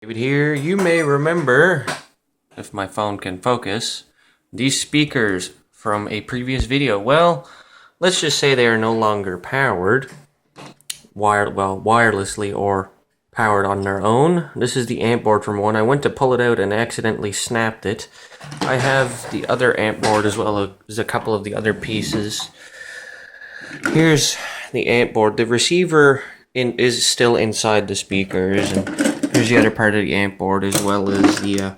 David here. You may remember, if my phone can focus, these speakers from a previous video. Well, let's just say they are no longer powered, wirelessly or powered on their own. This is the amp board from one. I went to pull it out and accidentally snapped it. I have the other amp board as well as a couple of the other pieces. Here's the amp board. The receiver is still inside the speakers, and here's the other part of the amp board, as well as the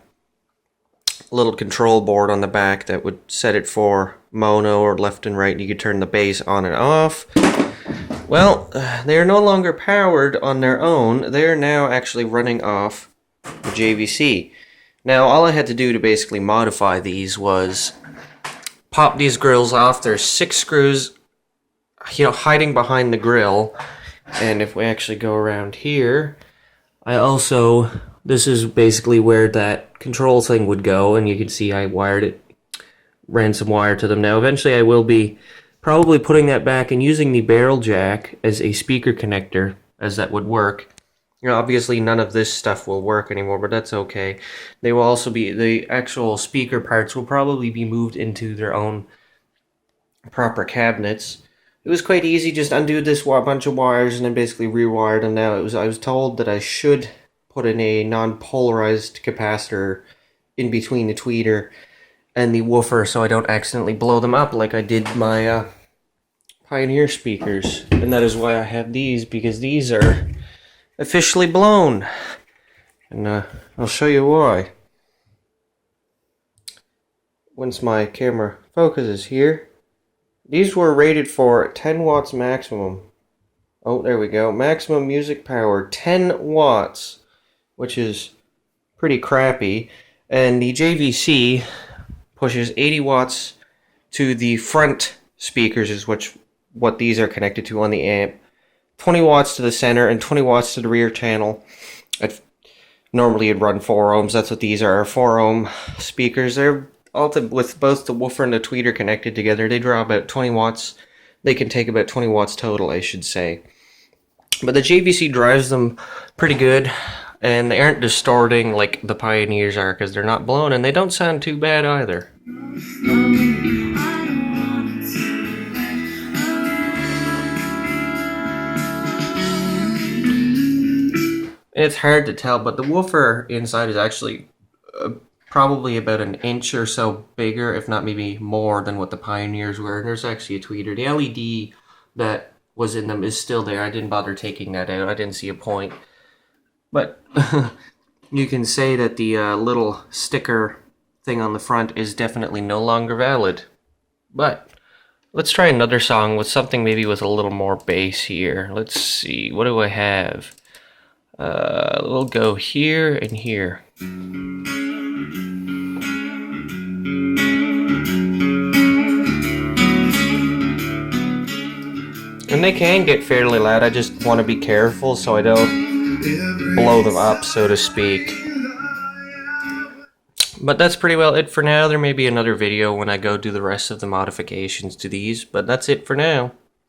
little control board on the back that would set it for mono or left and right, and you could turn the bass on and off. Well, they are no longer powered on their own. They are now actually running off the JVC. Now, all I had to do to basically modify these was pop these grills off. There's 6 screws, hiding behind the grill. And if we actually go around here, this is basically where that control thing would go, and you can see I ran some wire to them. Now eventually I will be probably putting that back and using the barrel jack as a speaker connector, as that would work. Obviously none of this stuff will work anymore, but that's okay. They will also be, the actual speaker parts will probably be moved into their own proper cabinets. It was quite easy, just undo this bunch of wires and then basically rewired them. Now I was told that I should put in a non-polarized capacitor in between the tweeter and the woofer so I don't accidentally blow them up like I did my Pioneer speakers. And that is why I have these, because these are officially blown. And I'll show you why. Once my camera focuses here. These were rated for 10 watts maximum. Oh, there we go. Maximum music power, 10 watts, which is pretty crappy. And the JVC pushes 80 watts to the front speakers, is what these are connected to on the amp. 20 watts to the center and 20 watts to the rear channel. Normally it'd run 4 ohms. That's what these are, 4 ohm speakers. They're with both the woofer and the tweeter connected together, they draw about 20 watts. They can take about 20 watts total, I should say. But the JVC drives them pretty good, and they aren't distorting like the Pioneers are, because they're not blown, and they don't sound too bad either. It's hard to tell, but the woofer inside is actually probably about an inch or so bigger, if not maybe more than what the Pioneers were. And there's actually a tweeter. The LED that was in them is still there. I didn't bother taking that out. I didn't see a point. But you can say that the little sticker thing on the front is definitely no longer valid. But let's try another song with something maybe with a little more bass here. Let's see. What do I have? We'll go here and here. And they can get fairly loud. I just want to be careful so I don't blow them up, so to speak. But that's pretty well it for now. There may be another video when I go do the rest of the modifications to these, but that's it for now.